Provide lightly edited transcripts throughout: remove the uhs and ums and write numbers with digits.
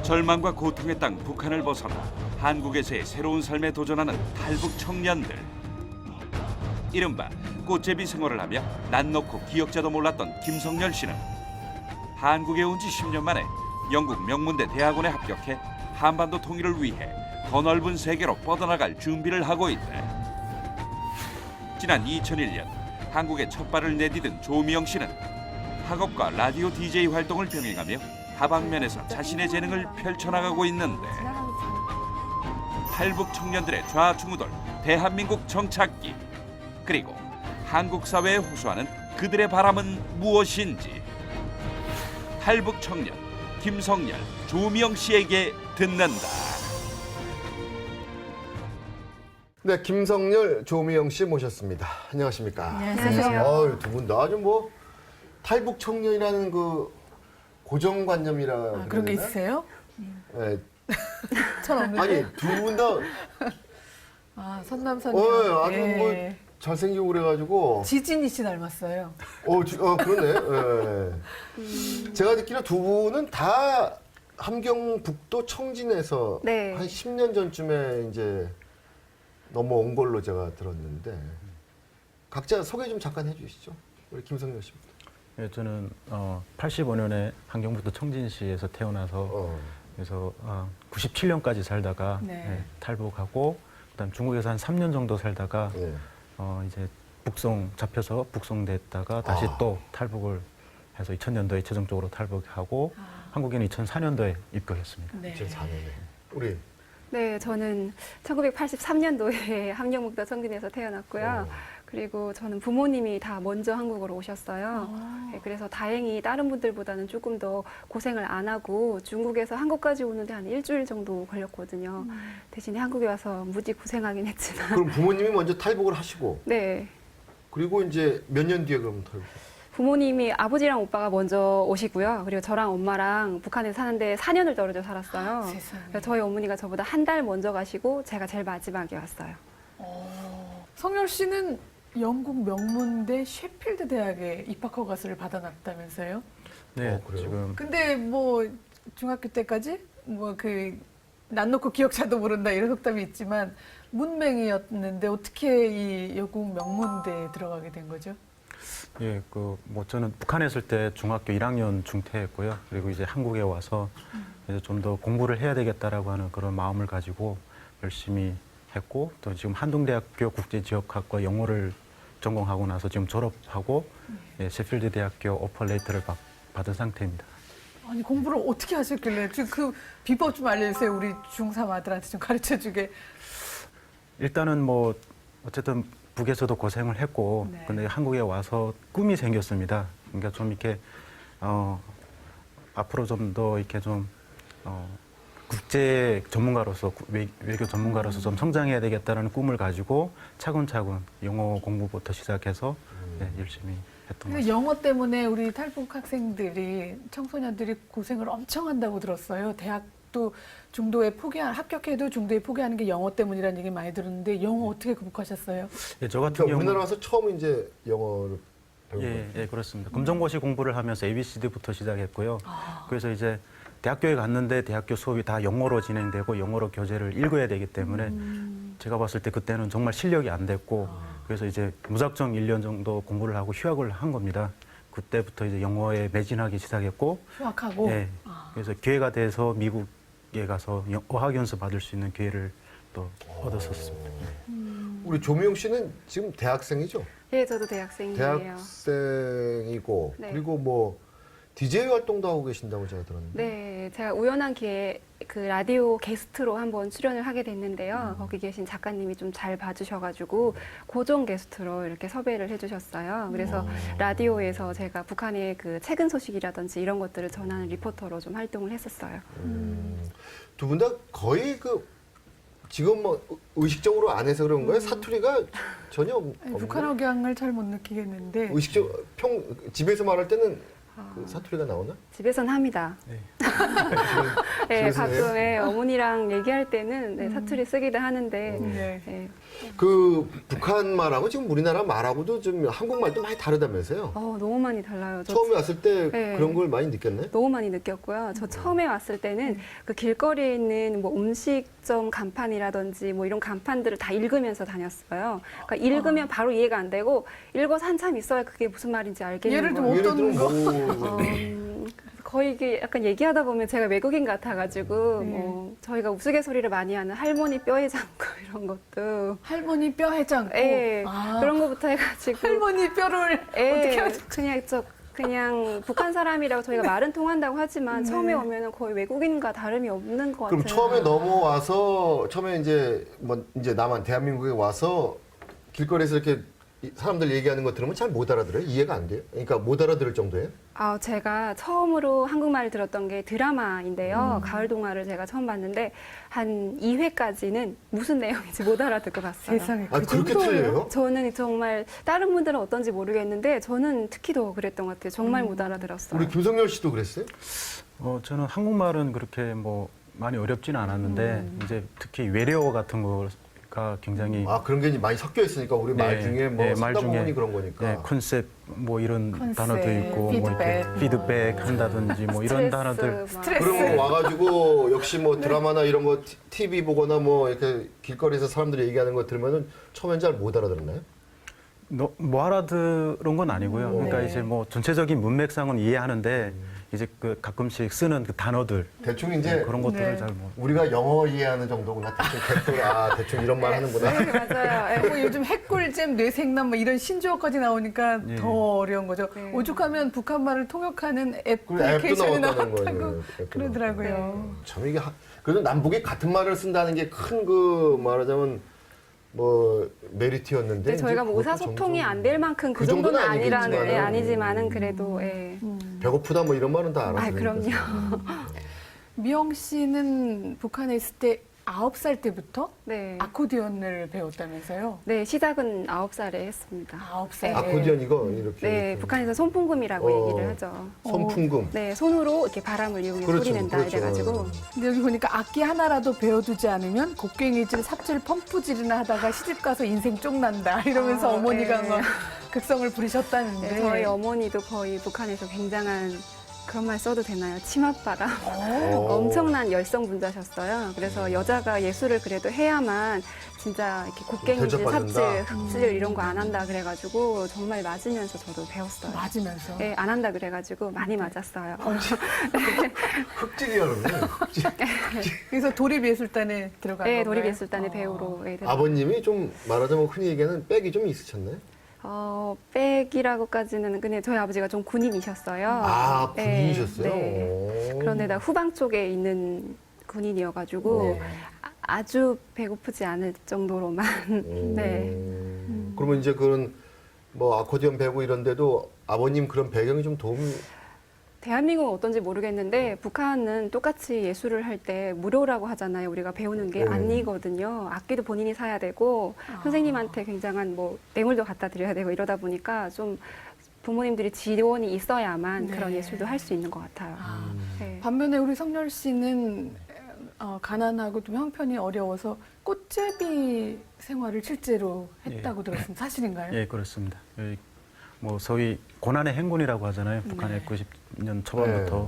절망과 고통의 땅 북한을 벗어나 한국에서의 새로운 삶에 도전하는 탈북 청년들. 이른바 꽃제비 생활을 하며 난 놓고 기역자도 몰랐던 김성열 씨는 한국에 온 지 10년 만에 영국 명문대 대학원에 합격해 한반도 통일을 위해 더 넓은 세계로 뻗어나갈 준비를 하고 있대. 지난 2001년 한국에 첫 발을 내디딘 조미영 씨는 학업과 라디오 DJ 활동을 병행하며 다방면에서 자신의 재능을 펼쳐나가고 있는데 탈북 청년들의 좌충우돌 대한민국 정착기 그리고 한국 사회에 호소하는 그들의 바람은 무엇인지 탈북 청년 김성열, 조미영 씨에게 듣는다. 네, 김성열, 조미영 씨 모셨습니다. 안녕하십니까? 안녕하세요. 두 분 다 아주 뭐 탈북 청년이라는 그 고정관념이라 그런 게 그러나? 있으세요? 네. 전 없는데. 아니 두 분 다 선남선녀. 아주 뭐 잘생기고 그래가지고 지진이 씨 닮았어요. 그러네. 제가 듣기로 두 분은 다 함경북도 청진에서 네. 한 10년 전쯤에 이제 넘어온 걸로 제가 들었는데 각자 소개 좀 잠깐 해주시죠. 우리 김성열 씨부터. 예, 저는 85년에 함경북도 청진시에서 태어나서 그래서 97년까지 살다가 네. 탈북하고 그다음 중국에서 한 3년 정도 살다가 네. 이제 북송 잡혀서 북송됐다가 다시 또 탈북을 해서 2000년도에 최종적으로 탈북하고 한국에는 2004년도에 입국했습니다. 네. 2004년에 우리 네, 저는 1983년도에 함경북도 청진에서 태어났고요. 그리고 저는 부모님이 다 먼저 한국으로 오셨어요. 네, 그래서 다행히 다른 분들보다는 조금 더 고생을 안 하고 중국에서 한국까지 오는데 한 일주일 정도 걸렸거든요. 대신에 한국에 와서 무지 고생하긴 했지만. 그럼 부모님이 먼저 탈북을 하시고 네. 그리고 이제 몇 년 뒤에 그럼 탈북? 부모님이 아버지랑 오빠가 먼저 오시고요. 그리고 저랑 엄마랑 북한에 사는데 4년을 떨어져 살았어요. 세상에. 그래서 저희 어머니가 저보다 한 달 먼저 가시고 제가 제일 마지막에 왔어요. 성열 씨는 영국 명문대 셰필드 대학에 입학 허가서를 받아놨다면서요? 네, 그래요? 지금 근데 뭐 중학교 때까지 뭐 난 놓고 기억자도 모른다 이런 속담이 있지만 문맹이었는데 어떻게 이 영국 명문대에 들어가게 된 거죠? 예, 뭐 저는 북한에 있을 때 중학교 1학년 중퇴했고요. 그리고 이제 한국에 와서 이제 좀 더 공부를 해야 되겠다라고 하는 그런 마음을 가지고 열심히 했고 또 지금 한동대학교 국제지역학과 영어를 전공하고 나서 지금 졸업하고 예, 셰필드 대학교 오퍼 레이터를 받은 상태입니다. 아니 공부를 어떻게 하셨길래 그 비법 좀 알려주세요. 우리 중3 아들한테 좀 가르쳐주게. 일단은 뭐 어쨌든 북에서도 고생을 했고 네. 근데 한국에 와서 꿈이 생겼습니다. 그러니까 좀 이렇게 앞으로 좀 더 이렇게 좀 국제 전문가로서 외교 전문가로서 좀 성장해야 되겠다는 꿈을 가지고 차근차근 영어 공부부터 시작해서 네, 열심히 했던 것 같습니다. 영어 때문에 우리 탈북 학생들이 청소년들이 고생을 엄청 한다고 들었어요. 대학도 중도에 합격해도 중도에 포기하는 게 영어 때문이라는 얘기 많이 들었는데 영어 어떻게 극복하셨어요? 예, 저 같은 그러니까 경우 우리나라 와서 처음 이제 영어를 배운 거예요. 예, 그렇습니다. 검정고시 공부를 하면서 ABCD부터 시작했고요. 그래서 이제 대학교에 갔는데 대학교 수업이 다 영어로 진행되고 영어로 교재를 읽어야 되기 때문에 제가 봤을 때 그때는 정말 실력이 안 됐고 그래서 이제 무작정 1년 정도 공부를 하고 휴학을 한 겁니다. 그때부터 이제 영어에 매진하기 시작했고 휴학하고? 예, 그래서 기회가 돼서 미국에 가서 어학 연수 받을 수 있는 기회를 또 얻었었습니다. 우리 조미영 씨는 지금 대학생이죠? 예, 저도 대학생이에요. 대학생이고 네. 그리고 뭐 DJ 활동도 하고 계신다고 제가 들었는데. 네, 제가 우연한 기회에 그 라디오 게스트로 한번 출연을 하게 됐는데요. 거기 계신 작가님이 좀 잘 봐주셔가지고 고정 게스트로 이렇게 섭외를 해주셨어요. 그래서 라디오에서 제가 북한의 그 최근 소식이라든지 이런 것들을 전하는 리포터로 좀 활동을 했었어요. 두 분 다 거의 지금 뭐 의식적으로 안 해서 그런 거예요? 사투리가 전혀 아니, 북한 억양을 잘 못 느끼겠는데 집에서 말할 때는 그 사투리가 나오나? 집에선 합니다. 네. 네, 집에서 해요? 가끔 어머니랑 얘기할 때는 네, 사투리 쓰기도 하는데 네. 네. 그 북한 말하고 지금 우리나라 말하고도 좀 한국말도 많이 다르다면서요? 너무 많이 달라요. 저 처음에 왔을 때 네. 그런 걸 많이 느꼈나요? 너무 많이 느꼈고요. 저 처음에 왔을 때는 그 길거리에 있는 뭐 음식점 간판이라든지 뭐 이런 간판들을 다 읽으면서 다녔어요. 그러니까 읽으면 바로 이해가 안 되고 읽어서 한참 있어야 그게 무슨 말인지 알겠는 예를 거예요. 들면 예를 들면 어떤 뭐 거의 이게 약간 얘기하다 보면 제가 외국인 같아가지고 네. 뭐 저희가 우스갯소리를 많이 하는 할머니 뼈에 잠고 이런 것도 할머니 뼈 해장국. 예, 아, 그런 거부터 해가지고 할머니 뼈를 예, 어떻게 하죠? 그냥 북한 사람이라고 저희가 말은 통한다고 하지만 네. 처음에 오면은 거의 외국인과 다름이 없는 것 같아요. 그럼 처음에 넘어와서 처음에 이제 뭐 이제 남한 대한민국에 와서 길거리에서 이렇게 사람들 얘기하는 거 들으면 잘 못 알아들어요? 이해가 안 돼요? 그러니까 못 알아들을 정도예요? 제가 처음으로 한국말을 들었던 게 드라마인데요. 가을 동화를 제가 처음 봤는데 한 2회까지는 무슨 내용인지 못 알아듣고 봤어요. 세상에 아, 그 그렇게 정도예요? 틀려요? 저는 정말 다른 분들은 어떤지 모르겠는데 저는 특히 더 그랬던 것 같아요. 정말 못 알아들었어요. 우리 김성열 씨도 그랬어요? 저는 한국말은 그렇게 뭐 많이 어렵지는 않았는데 이제 특히 외래어 같은 거가 굉장히 아, 그런 게 많이 섞여 있으니까 우리 말 네, 중에 뭐 네, 쓰다 말 중에, 보니 그런 거니까. 네, 컨셉 뭐 이런 컨셉, 단어도 있고 뭐 이렇게 피드백. 피드백 한다든지 뭐 이런 단어들 막. 스트레스. 그러면 와가지고 역시 뭐 드라마나 이런 거 TV 보거나 뭐 이렇게 길거리에서 사람들이 얘기하는 거 들으면은 처음엔 잘 못 알아들었나요? 뭐 알아들은 건 아니고요. 그러니까 네. 이제 뭐 전체적인 문맥상은 이해하는데 이제 그 가끔씩 쓰는 그 단어들 대충 이제 그런 것들을 네. 잘 뭐. 우리가 영어 이해하는 정도구나. 대충 개뿔, 대충 이런 말 하는구나. 네, 맞아요. 예. 뭐 요즘 핵꿀잼, 뇌생남 뭐 이런 신조어까지 나오니까 예. 더 어려운 거죠. 네. 오죽하면 북한말을 통역하는 그리고 앱도 애플리케이션이 나왔다는 나왔다고 거예요. 앱도 그러더라고요. 참 이게 그래도 남북이 같은 말을 쓴다는 게 큰 그 말하자면 뭐 메리트였는데 근데 저희가 뭐 이제 그것도 의사소통이 점점 안 될 만큼 그 그 정도는 정도는 아니라는 아니겠지만은. 아니지만은 그래도 예. 배고프다 뭐 이런 말은 다 알아서. 아, 그럼요. 미영 씨는 북한에 있을 때 9살 때부터 네. 아코디언을 배웠다면서요? 네, 시작은 9살에 했습니다. 9살. 아코디언 이거 이렇게. 네, 이렇게. 북한에서 손풍금이라고 어. 얘기를 하죠. 손풍금. 네, 손으로 이렇게 바람을 이용해 그렇죠, 소리 낸다 그렇죠. 이래가지고 근데 여기 보니까 악기 하나라도 배워두지 않으면 곡괭이질, 삽질, 펌프질이나 하다가 시집가서 인생 쪽난다 이러면서 아, 어머니가 네. 막 극성을 부리셨다는데. 네, 저희 어머니도 거의 북한에서 굉장한 그런 말 써도 되나요? 치맛바람. 엄청난 열성 분자셨어요. 그래서 여자가 예술을 그래도 해야만 진짜 이렇게 곡괭이질, 대접받는다. 삽질 이런 거 안 한다 그래가지고 정말 맞으면서 저도 배웠어요. 맞으면서. 네, 안 한다 그래가지고 많이 맞았어요. 흑질이야 그러면. 흑질. 그래서 도립예술단에 들어간 네, 건가요? 도립예술단의 배우로. 네, 아버님이 좀 말하자면 흔히 얘기하는 백이 좀 있으셨나요? 백이라고까지는 근데 저희 아버지가 좀 군인이셨어요. 아, 네, 군인이셨어요? 네. 오. 그런데다 후방 쪽에 있는 군인이어가지고 네. 아주 배고프지 않을 정도로만 네. 그러면 이제 그런 뭐 아코디언 배우고 이런데도 아버님 그런 배경이 좀 도움이. 대한민국은 어떤지 모르겠는데 북한은 똑같이 예술을 할 때 무료라고 하잖아요. 우리가 배우는 게 네. 아니거든요. 악기도 본인이 사야 되고 선생님한테 굉장한 뭐 뇌물도 갖다 드려야 되고 이러다 보니까 좀 부모님들이 지원이 있어야만 네. 그런 예술도 할 수 있는 것 같아요. 아, 네. 반면에 우리 성열 씨는 가난하고 좀 형편이 어려워서 꽃제비 생활을 실제로 했다고 들었습니다. 사실인가요? 예, 그렇습니다. 여기 뭐 소위 고난의 행군이라고 하잖아요. 북한의 90년 초반부터.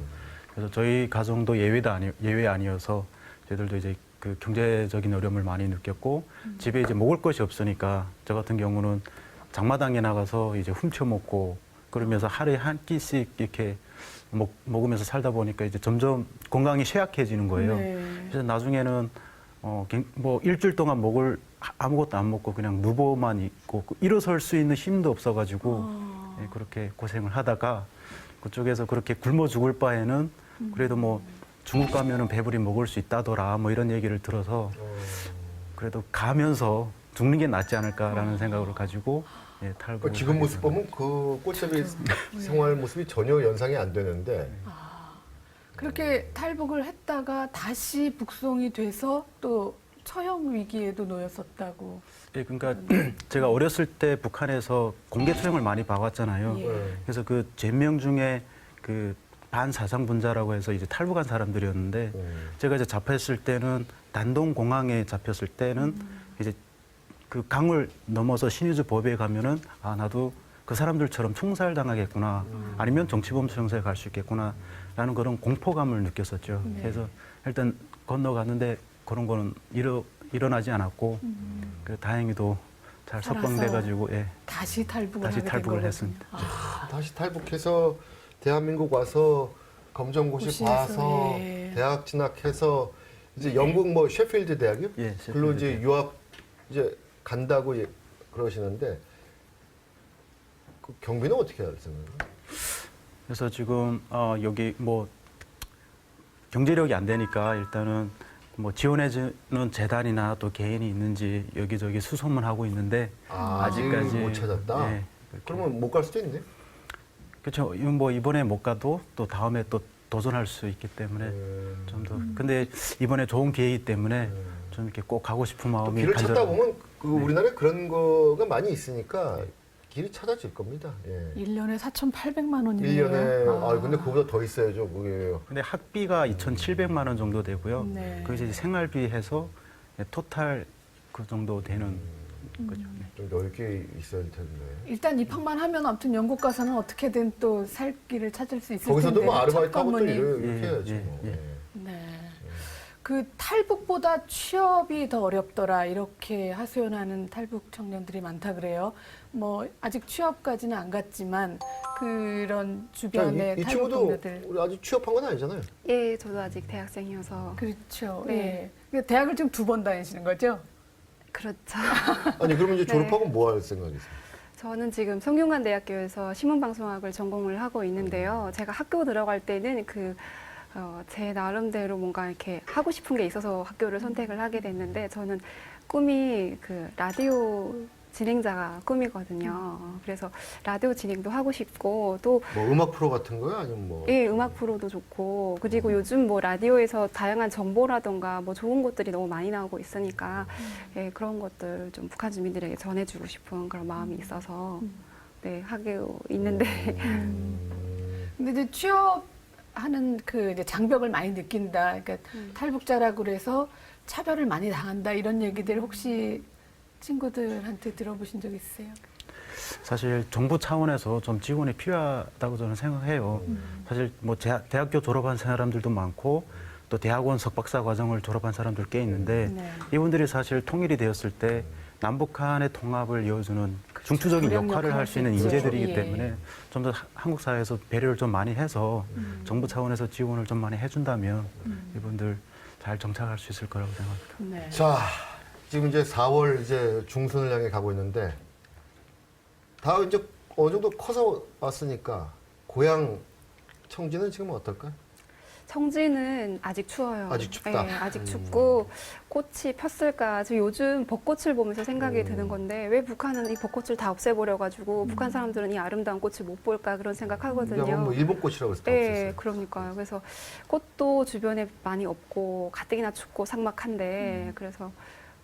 그래서 저희 가정도 예외 아니어서 저희들도 이제 그 경제적인 어려움을 많이 느꼈고 집에 이제 먹을 것이 없으니까 저 같은 경우는 장마당에 나가서 이제 훔쳐 먹고 그러면서 하루에 한 끼씩 이렇게 먹으면서 살다 보니까 이제 점점 건강이 쇠약해지는 거예요. 네. 그래서 나중에는 뭐 일주일 동안 아무것도 안 먹고 그냥 누워만 있고 일어설 수 있는 힘도 없어가지고 예, 그렇게 고생을 하다가 그쪽에서 그렇게 굶어 죽을 바에는 그래도 뭐 중국 가면은 배부리 먹을 수 있다더라 뭐 이런 얘기를 들어서 그래도 가면서 죽는 게 낫지 않을까라는 생각을 가지고 예, 탈북을 그러니까 지금 하게 모습 된 보면 그 꽃잡이 생활 모습이 전혀 연상이 안 되는데 그렇게 탈북을 했다가 다시 북송이 돼서 또 처형 위기에도 놓였었다고. 예, 그러니까 제가 어렸을 때 북한에서 공개 처형을 많이 봐왔잖아요. 예. 그래서 그 죄명 중에 그 반사상분자라고 해서 이제 탈북한 사람들이었는데 제가 이제 잡혔을 때는 단동 공항에 잡혔을 때는 이제 그 강을 넘어서 신의주 법에 가면은 아 나도 그 사람들처럼 총살당하겠구나 아니면 정치범수용소에 갈 수 있겠구나라는 그런 공포감을 느꼈었죠. 그래서 일단 건너갔는데 그런 거는 일어나지 않았고 그 다행히도 잘 살아서 석방돼가지고 예, 다시 탈북을 다시 하게 된 탈북을 거군요. 했습니다. 다시 탈북해서 대한민국 와서 검정고시 고시에서, 봐서 예. 대학 진학해서 이제 영국 뭐 셰필드 대학이요? 예, 글로 셰필드 이제 대학. 유학 이제 간다고 그러시는데 그 경비는 어떻게 할 생각이에요? 그래서 지금 여기 뭐 경제력이 안 되니까 일단은 뭐 지원해주는 재단이나 또 개인이 있는지 여기저기 수소문 하고 있는데 아직까지 못 찾았다. 예, 그렇게. 그러면 못 갈 수도 있네. 그렇죠. 뭐 이번에 못 가도 또 다음에 또 도전할 수 있기 때문에 좀 더. 근데 이번에 좋은 기회이기 때문에 좀 이렇게 꼭 가고 싶은 또 마음이 길을 찾다 보면 그 네. 우리나라에 그런 거가 많이 있으니까 길이 찾아질 겁니다. 예. 1년에 4,800만 원이네요. 1년에 근데 그보다 더 있어야죠. 그게 근데 학비가 2,700만 원 정도 되고요. 네. 그 이제 생활비 해서 토탈 그 정도 되는 거죠. 네. 좀 넓게 있어야 될 텐데. 일단 입학만 하면 아무튼 영국 가서는 어떻게든 또 살 길을 찾을 수 있을 거기서도 텐데. 뭐 아르바이트하고 또 첫관문이- 이렇게 예, 해야지. 예, 뭐. 예. 예. 네. 그 탈북보다 취업이 더 어렵더라 이렇게 하소연하는 탈북 청년들이 많다 그래요. 뭐 아직 취업까지는 안 갔지만 그런 자, 주변의 이 탈북 친구도 동료들 우리 아직 취업한 건 아니잖아요. 예, 저도 아직 대학생이어서 그렇죠. 네. 예. 대학을 지금 2번 다니시는 거죠? 그렇죠. 아니 그러면 이제 네. 졸업하고 뭐 할 생각이세요? 저는 지금 성균관대학교에서 신문방송학을 전공을 하고 있는데요. 제가 학교 들어갈 때는 제 나름대로 뭔가 이렇게 하고 싶은 게 있어서 학교를 선택을 하게 됐는데 저는 꿈이 그 라디오 진행자가 꿈이거든요. 그래서 라디오 진행도 하고 싶고 또 뭐 음악 프로 같은 거요? 아니면 뭐? 예, 음악 프로도 좋고 그리고 요즘 뭐 라디오에서 다양한 정보라던가 뭐 좋은 것들이 너무 많이 나오고 있으니까 예, 그런 것들 좀 북한 주민들에게 전해주고 싶은 그런 마음이 있어서 네, 하고 있는데 근데 이제 취업하는 그 이제 장벽을 많이 느낀다. 그러니까 탈북자라고 그래서 차별을 많이 당한다 이런 얘기들 혹시 친구들한테 들어보신 적 있으세요? 사실 정부 차원에서 좀 지원이 필요하다고 저는 생각해요. 사실 뭐 대학교 졸업한 사람들도 많고 또 대학원 석박사 과정을 졸업한 사람들 꽤 있는데 네. 이분들이 사실 통일이 되었을 때 남북한의 통합을 이어주는 중추적인 조력 역할을 할 수 있는 역할을 인재들이기 예. 때문에 좀 더 한국 사회에서 배려를 좀 많이 해서 정부 차원에서 지원을 좀 많이 해준다면 이분들 잘 정착할 수 있을 거라고 생각합니다. 네. 자, 지금 이제 4월 이제 중순을 향해 가고 있는데 다 이제 어느 정도 커서 왔으니까 고향 청지는 지금 어떨까요? 청지는 아직 추워요. 아직 춥다. 네, 아직 춥고 꽃이 폈을까. 저 요즘 벚꽃을 보면서 생각이 드는 건데 왜 북한은 이 벚꽃을 다 없애버려가지고 북한 사람들은 이 아름다운 꽃을 못 볼까 그런 생각하거든요. 그냥 뭐 일본 꽃이라고 해서 다 네, 없앴어요. 그러니까요. 그래서 꽃도 주변에 많이 없고 가뜩이나 춥고 삭막한데 그래서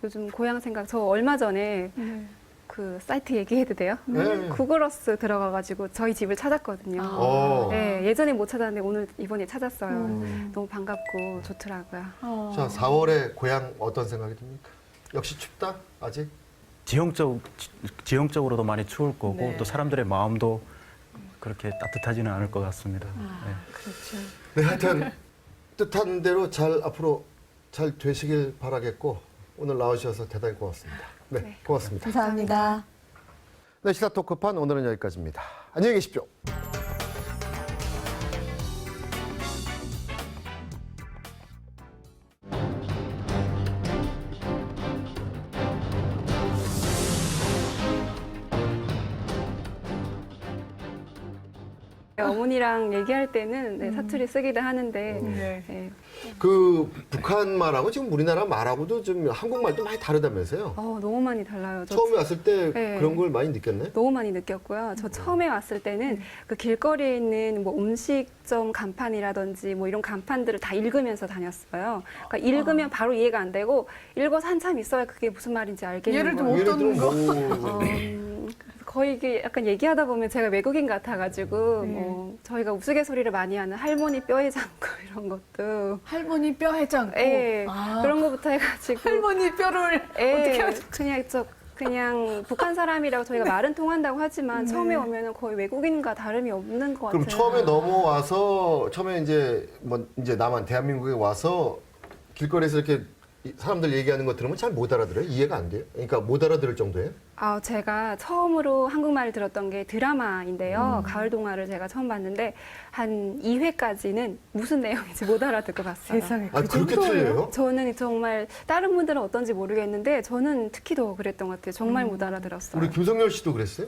요즘 고향 생각. 저 얼마 전에 네. 그 사이트 얘기해도 돼요? 네. 구글어스 들어가가지고 저희 집을 찾았거든요. 어. 네, 예전에 못 찾았는데 이번에 찾았어요. 음. 너무 반갑고 좋더라고요. 자, 4월에 고향 어떤 생각이 듭니까? 역시 춥다? 아직? 지형적으로도 많이 추울 거고 네. 또 사람들의 마음도 그렇게 따뜻하지는 않을 것 같습니다. 네. 그렇죠. 네, 하여튼 뜻한 대로 잘 앞으로 잘 되시길 바라겠고 오늘 나오셔서 대단히 고맙습니다. 네, 네. 고맙습니다. 감사합니다. 네, 시사 토크판 오늘은 여기까지입니다. 안녕히 계십시오. 어머니랑 얘기할 때는 네, 사투리 쓰기도 하는데 네. 네. 그 북한 말하고 지금 우리나라 말하고도 좀 한국말도 많이 다르다면서요? 너무 많이 달라요. 저 처음에 왔을 때 네. 그런 걸 많이 느꼈나요? 너무 많이 느꼈고요. 저 처음에 왔을 때는 그 길거리에 있는 뭐 음식점 간판이라든지 뭐 이런 간판들을 다 읽으면서 다녔어요. 그러니까 읽으면 바로 이해가 안 되고 읽어서 한참 있어야 그게 무슨 말인지 알겠는 예를 거예요. 들면 어떤 거? 뭐 거의 이게 약간 얘기하다 보면 제가 외국인 같아가지고 네. 뭐 저희가 우스갯소리를 많이 하는 할머니 뼈에 잠고 이런 것도 할머니 뼈 해장국. 예, 아, 그런 거부터 해가지고 할머니 뼈를 예, 어떻게 하죠? 그냥 북한 사람이라고 저희가 말은 통한다고 하지만 네. 처음에 오면은 거의 외국인과 다름이 없는 것 같아요. 그럼 처음에 넘어와서 처음에 이제 뭐 이제 남한 대한민국에 와서 길거리에서 이렇게 사람들 얘기하는 거 들으면 잘 못 알아들어요? 이해가 안 돼요? 그러니까 못 알아들을 정도예요? 제가 처음으로 한국말을 들었던 게 드라마인데요. 가을 동화를 제가 처음 봤는데 한 2회까지는 무슨 내용인지 못 알아듣고 봤어요. 세상에 아, 그렇게 틀려요? 저는 정말 다른 분들은 어떤지 모르겠는데 저는 특히 더 그랬던 것 같아요. 정말 못 알아들었어요. 우리 김성열 씨도 그랬어요?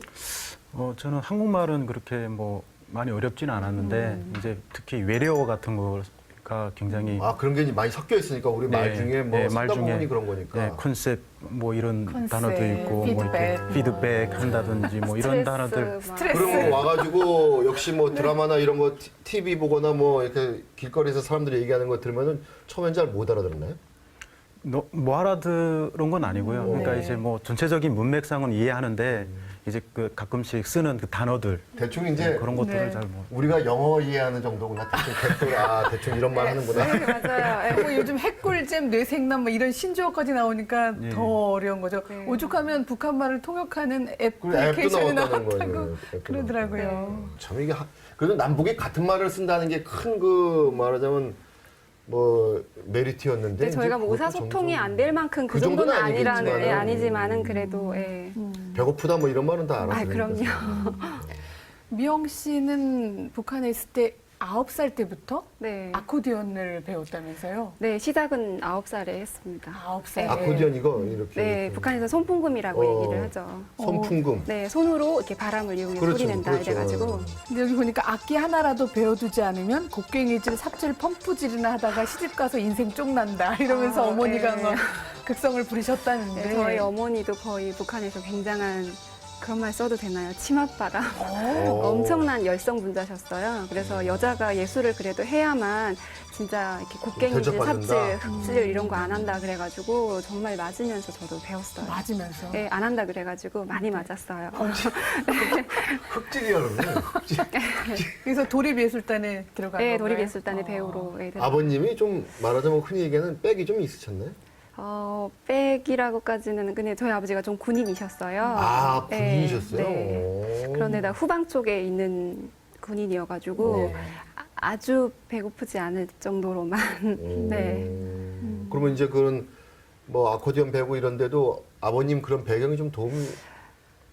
저는 한국말은 그렇게 뭐 많이 어렵지는 않았는데 이제 특히 외래어 같은 거가 굉장히 아, 그런 게 많이 섞여 있으니까 우리 말 네, 중에 뭐 네, 쓰다 말 중에, 보니 그런 거니까. 네, 컨셉 뭐 이런 컨셉, 단어도 있고 뭐 이렇게 피드백. 피드백 한다든지 뭐 이런 스트레스, 단어들 막. 스트레스. 그런 거 와가지고 역시 뭐 드라마나 이런 거 TV 보거나 뭐 이렇게 길거리에서 사람들이 얘기하는 거 들으면은 처음엔 잘 못 알아들었나요? 뭐 알아들은 건 아니고요. 그러니까 네. 이제 뭐 전체적인 문맥상은 이해하는데 이제 그 가끔씩 쓰는 그 단어들 대충 이제 그런 것들을 네. 잘 뭐. 우리가 영어 이해하는 정도구나. 대충 이런 말 하는구나. 네, 맞아요. 예. 뭐 요즘 핵꿀잼, 뇌생남 뭐 이런 신조어까지 나오니까 네. 더 어려운 거죠. 네. 오죽하면 북한말을 통역하는 그리고 앱도 애플리케이션이 나왔다는 나왔다고 거예요. 앱도 그러더라고요. 나왔다고. 참 이게 그래도 남북이 같은 말을 쓴다는 게 큰 그 말하자면 뭐 메리트였는데 근데 저희가 뭐 이제 의사소통이 그것도 안 될 만큼 그 그 정도는 정도는 아니라는 아니겠지만은. 아니지만은 그래도 예. 배고프다 뭐 이런 말은 다 알아요. 아, 그럼요. 미영 씨는 북한에 있을 때 9살 때부터 네. 아코디언을 배웠다면서요? 네, 시작은 9살에 했습니다. 9살. 아코디언 이거 이렇게. 네, 이렇게. 북한에서 손풍금이라고 어. 얘기를 하죠. 손풍금. 네, 손으로 이렇게 바람을 이용해 그렇죠, 소리 낸다 그렇죠. 이래가지고 근데 여기 보니까 악기 하나라도 배워두지 않으면 곡괭이질, 삽질, 펌프질이나 하다가 시집가서 인생 쪽난다 이러면서 아, 어머니가 네. 막 극성을 부리셨다는데. 네, 저희 어머니도 거의 북한에서 굉장한 그런 말 써도 되나요? 치맛바람. 엄청난 열성 분자셨어요. 그래서 여자가 예술을 그래도 해야만 진짜 이렇게 곡괭이질, 대접받는다. 삽질, 흑질 이런 거 안 한다 그래가지고 정말 맞으면서 저도 배웠어요. 맞으면서. 네, 안 한다 그래가지고 많이 맞았어요. 흑질이야 그러면. 흑질. 그래서 도립예술단에 들어간 네, 건가요? 도립예술단의 배우로. 네, 아버님이 좀 말하자면 흔히 얘기하는 백이 좀 있으셨나요? 백이라고까지는 근데 저희 아버지가 좀 군인이셨어요. 아, 네, 군인이셨어요? 네. 오. 그런데다 후방 쪽에 있는 군인이어가지고 네. 아주 배고프지 않을 정도로만 네. 그러면 이제 그런 뭐 아코디언 배우고 이런데도 아버님 그런 배경이 좀 도움이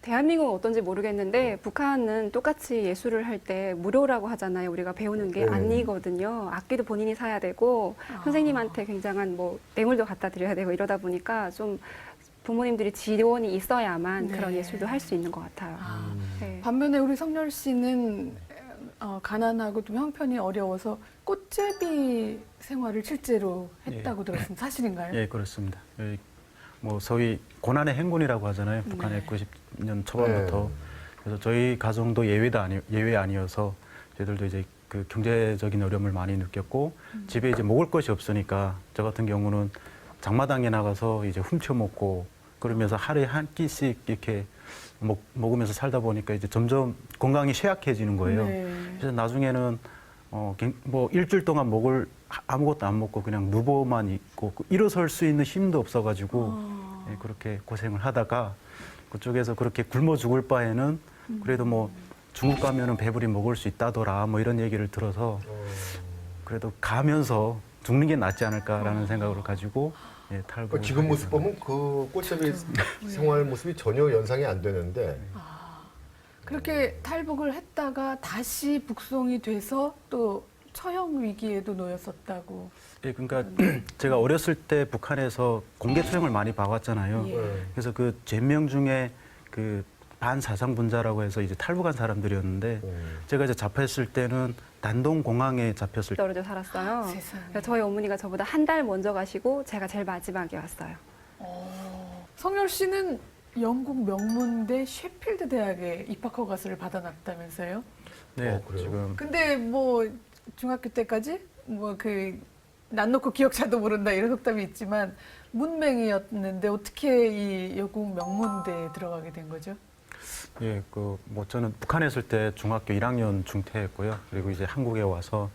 대한민국은 어떤지 모르겠는데 북한은 똑같이 예술을 할 때 무료라고 하잖아요. 우리가 배우는 게 네. 아니거든요. 악기도 본인이 사야 되고 선생님한테 굉장한 뭐 뇌물도 갖다 드려야 되고 이러다 보니까 좀 부모님들이 지원이 있어야만 네. 그런 예술도 할 수 있는 것 같아요. 아, 네. 반면에 우리 성열 씨는 가난하고 좀 형편이 어려워서 꽃제비 생활을 실제로 했다고 들었습니다. 사실인가요? 예, 그렇습니다. 뭐 소위 고난의 행군이라고 하잖아요. 북한의 90년 초반부터. 그래서 저희 가정도 예외 아니어서 저희들도 이제 그 경제적인 어려움을 많이 느꼈고 집에 이제 먹을 것이 없으니까 저 같은 경우는 장마당에 나가서 이제 훔쳐 먹고 그러면서 하루에 한 끼씩 이렇게 먹으면서 살다 보니까 이제 점점 건강이 쇠약해지는 거예요. 네. 그래서 나중에는 뭐 일주일 동안 아무것도 안 먹고 그냥 누워만 있고 일어설 수 있는 힘도 없어가지고 예, 그렇게 고생을 하다가 그쪽에서 그렇게 굶어 죽을 바에는 그래도 뭐 중국 가면은 배부리 먹을 수 있다더라 뭐 이런 얘기를 들어서 그래도 가면서 죽는 게 낫지 않을까라는 생각을 가지고 예, 탈북을 지금 하게 모습 된 보면 그 꽃제비 생활 모습이 전혀 연상이 안 되는데 그렇게 탈북을 했다가 다시 북송이 돼서 또 처형 위기에도 놓였었다고. 예, 그러니까 제가 어렸을 때 북한에서 공개 처형을 많이 봐왔잖아요. 예. 네. 그래서 그 죄명 중에 그 반사상분자라고 해서 이제 탈북한 사람들이었는데 제가 이제 잡혔을 때는 단동 공항에 잡혔을 때 떨어져 살았어요. 세상에. 그래서 저희 어머니가 저보다 한 달 먼저 가시고 제가 제일 마지막에 왔어요. 성열 씨는 영국 명문대 셰필드 대학에 입학 허가서를 받아놨다면서요? 네, 그래요? 지금 근데 뭐 중학교 때까지 뭐 그 난 놓고 기억자도 모른다 이런 속담이 있지만 문맹이었는데 어떻게 이 영국 명문대에 들어가게 된 거죠? 예, 저는 북한에 있을 때 중학교 1학년 중퇴했고요. 그리고 이제 한국에 와서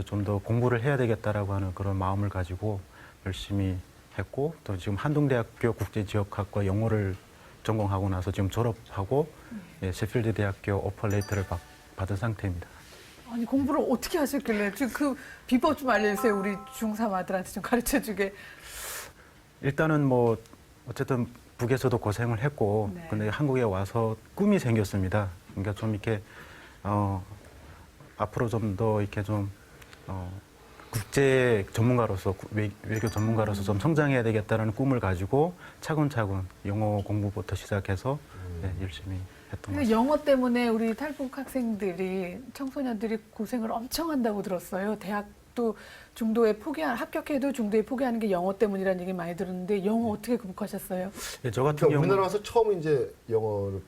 좀 더 공부를 해야 되겠다라고 하는 그런 마음을 가지고 열심히 했고, 또 지금 한동대학교 국제지역학과 영어를 전공하고 나서 지금 졸업하고 예, 셰필드 대학교 오퍼 레이터를 받은 상태입니다. 아니 공부를 어떻게 하셨길래 지금 그 비법 좀 알려주세요. 우리 중3 아들한테 좀 가르쳐주게. 일단은 뭐 어쨌든 북에서도 고생을 했고, 네. 근데 한국에 와서 꿈이 생겼습니다. 그러니까 좀 이렇게 앞으로 좀 더 이렇게 좀 국제 전문가로서 외교 전문가로서 좀 성장해야 되겠다라는 꿈을 가지고 차근차근 영어 공부부터 시작해서 네, 열심히 했던 것 같습니다. 영어 때문에 우리 탈북 학생들이 청소년들이 고생을 엄청 한다고 들었어요. 대학도 중도에 합격해도 중도에 포기하는 게 영어 때문이라는 얘기 많이 들었는데 영어 어떻게 극복하셨어요? 예, 저 같은 그러니까 경우 우리나라 와서 처음 이제 영어를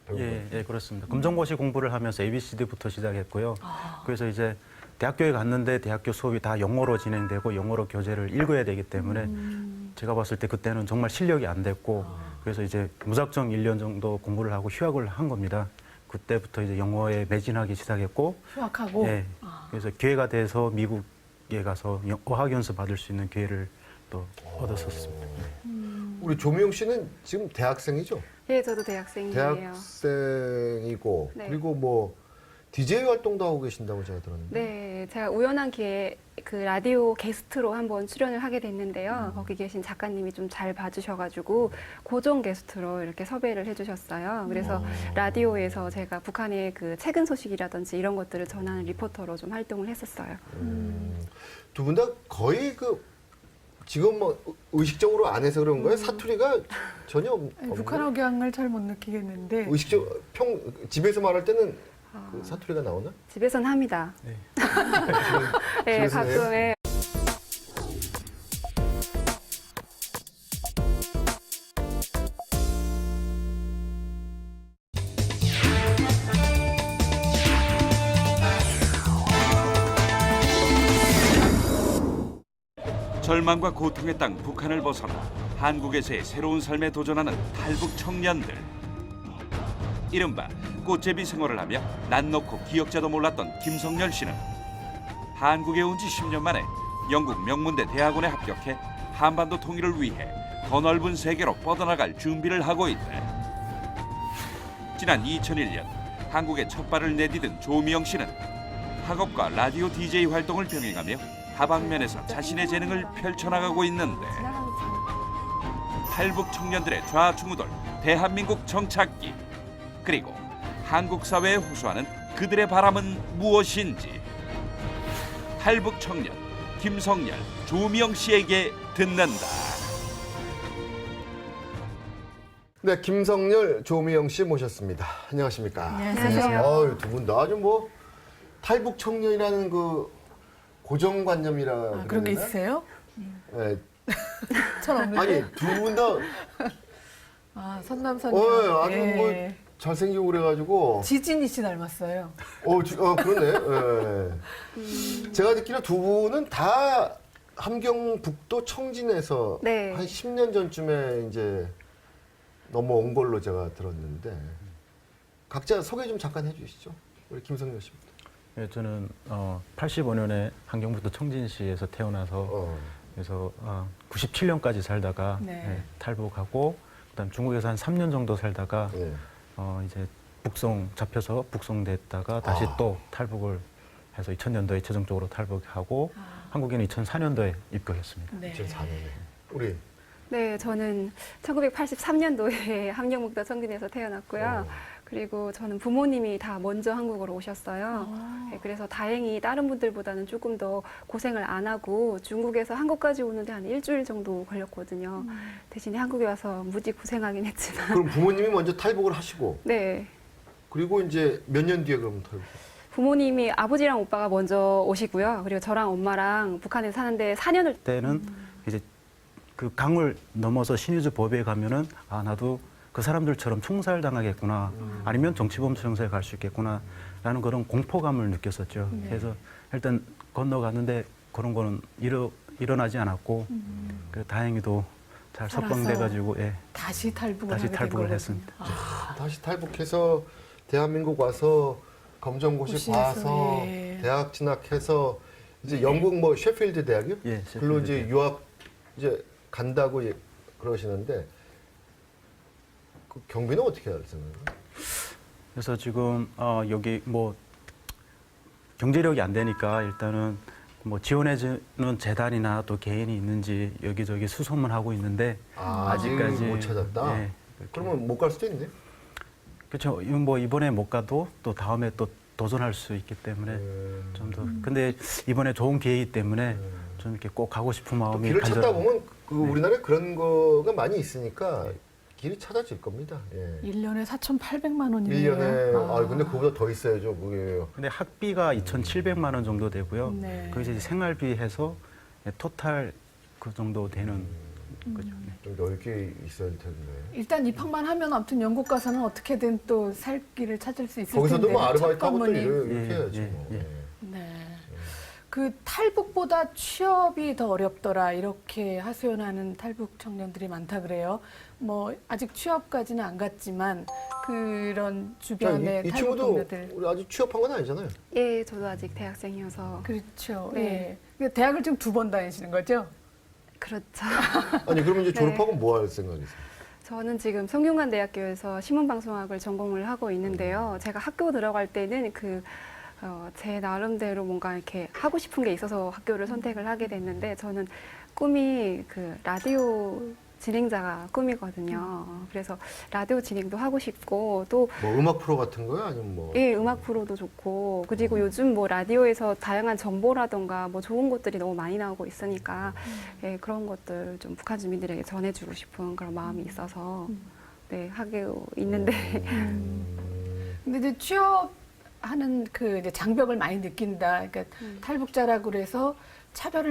배운 거예요. 예, 그렇습니다. 검정고시 공부를 하면서 ABCD부터 시작했고요. 그래서 이제 대학교에 갔는데 대학교 수업이 다 영어로 진행되고 영어로 교재를 읽어야 되기 때문에 제가 봤을 때 그때는 정말 실력이 안 됐고 그래서 이제 무작정 1년 정도 공부를 하고 휴학을 한 겁니다. 그때부터 이제 영어에 매진하기 시작했고 휴학하고? 예, 그래서 기회가 돼서 미국에 가서 어학 연수 받을 수 있는 기회를 또 얻었었습니다. 우리 조미영 씨는 지금 대학생이죠? 예, 저도 대학생이에요. 대학생이고 네. 그리고 뭐 DJ 활동도 하고 계신다고 제가 들었는데. 네, 제가 우연한 기회에 그 라디오 게스트로 한번 출연을 하게 됐는데요. 거기 계신 작가님이 좀 잘 봐주셔가지고 고정 게스트로 이렇게 섭외를 해주셨어요. 그래서 라디오에서 제가 북한의 그 최근 소식이라든지 이런 것들을 전하는 리포터로 좀 활동을 했었어요. 두 분 다 거의 지금 뭐 의식적으로 안 해서 그런 거예요? 사투리가 전혀 아니, 없는 북한 억양을 잘 못 느끼겠는데 집에서 말할 때는 그 사투리가 나오나? 집에선 합니다. 네. 네, 집에서 해요? 가끔. 예. 절망과 고통의 땅 북한을 벗어나 한국에서의 새로운 삶에 도전하는 탈북 청년들. 이른바 꽃제비 생활을 하며 난 놓고 기억자도 몰랐던 김성열 씨는 한국에 온 지 10년 만에 영국 명문대 대학원에 합격해 한반도 통일을 위해 더 넓은 세계로 뻗어나갈 준비를 하고 있대. 지난 2001년 한국에 첫 발을 내디딘 조미영 씨는 학업과 라디오 DJ 활동을 병행하며 다방면에서 자신의 재능을 펼쳐나가고 있는데 탈북 청년들의 좌충우돌 대한민국 정착기 그리고 한국 사회에 호소하는 그들의 바람은 무엇인지 탈북 청년 김성열, 조미영 씨에게 듣는다. 네, 김성열, 조미영 씨 모셨습니다. 안녕하십니까? 안녕하세요. 두 분 다 아주 뭐 탈북 청년이라는 그 고정관념이라 그런 게 그러나? 있으세요? 네. 전 없는데. 아니 두 분 다 선남선녀. 아주 뭐 잘생기고 그래가지고 지진이 씨 닮았어요. 그러네. 예. 제가 듣기로 두 분은 다 함경북도 청진에서 네. 한 10년 전쯤에 이제 넘어온 걸로 제가 들었는데 각자 소개 좀 잠깐 해주시죠. 우리 김성열 씨부터. 예, 저는 85년에 함경북도 청진시에서 태어나서 그래서 97년까지 살다가 네. 예, 탈북하고 그다음 중국에서 한 3년 정도 살다가 예. 이제 잡혀서 북송됐다가 다시 또 탈북을 해서 2000년도에 최종적으로 탈북하고 한국에는 2004년도에 입국했습니다. 네. 2004년에 우리 네, 저는 1983년도에 함경북도 청진에서 태어났고요. 그리고 저는 부모님이 다 먼저 한국으로 오셨어요. 네, 그래서 다행히 다른 분들보다는 조금 더 고생을 안 하고 중국에서 한국까지 오는데 한 일주일 정도 걸렸거든요. 대신에 한국에 와서 무지 고생하긴 했지만. 그럼 부모님이 먼저 탈북을 하시고 네. 그리고 이제 몇 년 뒤에 그럼 탈북? 부모님이 아버지랑 오빠가 먼저 오시고요. 그리고 저랑 엄마랑 북한에 사는데 4년을 그때는 이제 그 강을 넘어서 신의주 법에 가면은 나도 그 사람들처럼 총살당하겠구나 아니면 정치범수용소에 갈 수 있겠구나라는 그런 공포감을 느꼈었죠. 그래서 일단 건너갔는데 그런 거는 일어나지 않았고 다행히도 잘 살아서 석방돼가지고 예, 다시 탈북을 다시 하게 된 탈북을 거거든요. 했습니다. 다시 탈북해서 대한민국 와서 검정고시 고시에서, 봐서 예. 대학 진학해서 이제 영국 뭐 셰필드 대학이요? 예, 글로 셰필드 이제 대학. 유학 이제 간다고 그러시는데 그 경비는 어떻게 할 생각이에요? 그래서 지금 여기 뭐 경제력이 안 되니까 일단은 뭐 지원해주는 재단이나 또 개인이 있는지 여기저기 수소문 하고 있는데 아직까지 못 찾았다. 예, 그렇게. 그러면 못 갈 수도 있네. 그렇죠. 뭐 이번에 못 가도 또 다음에 또 도전할 수 있기 때문에 좀 더. 근데 이번에 좋은 기회이기 때문에 좀 이렇게 꼭 가고 싶은 또 마음이 길을 찾다 간절합니다. 보면 그 우리나라에 그런 거가 많이 있으니까 길이 찾아질 겁니다. 예. 1년에 4,800만 원이네요. 1년에 근데 그보다 더 있어야죠. 그게 근데 학비가 2,700만 원 정도 되고요. 네. 그 이제 생활비 해서 토탈 그 정도 되는 거죠. 네. 좀 넓게 있어야 될 텐데. 일단 입학만 하면 아무튼 영국 가서는 어떻게든 또 살 길을 찾을 수 있을 거기서도 텐데. 뭐 아르바이트 첫 하고 또 관문이. 이렇게 예, 해야죠. 예, 뭐. 예. 예. 네. 그 탈북보다 취업이 더 어렵더라 이렇게 하소연하는 탈북 청년들이 많다 그래요. 뭐 아직 취업까지는 안 갔지만 그런 자, 주변의 이 탈북 친구도 동료들 우리 아직 취업한 건 아니잖아요. 예, 저도 아직 대학생이어서 그렇죠. 네. 예. 그러니까 대학을 지금 2번 다니시는 거죠? 그렇죠. 아니 그러면 이제 네. 졸업하고 뭐 할 생각이세요? 저는 지금 성균관대학교에서 신문방송학을 전공을 하고 있는데요. 제가 학교 들어갈 때는 제 나름대로 뭔가 이렇게 하고 싶은 게 있어서 학교를 선택을 하게 됐는데 저는 꿈이 그 라디오 진행자가 꿈이거든요. 그래서 라디오 진행도 하고 싶고 또 뭐 음악 프로 같은 거요? 아니면 뭐? 예, 음악 프로도 좋고 그리고 요즘 뭐 라디오에서 다양한 정보라던가 뭐 좋은 것들이 너무 많이 나오고 있으니까 예, 그런 것들 좀 북한 주민들에게 전해주고 싶은 그런 마음이 있어서 네, 하고 있는데 근데 이제 취업하는 그 이제 장벽을 많이 느낀다. 그러니까 탈북자라고 그래서 차별을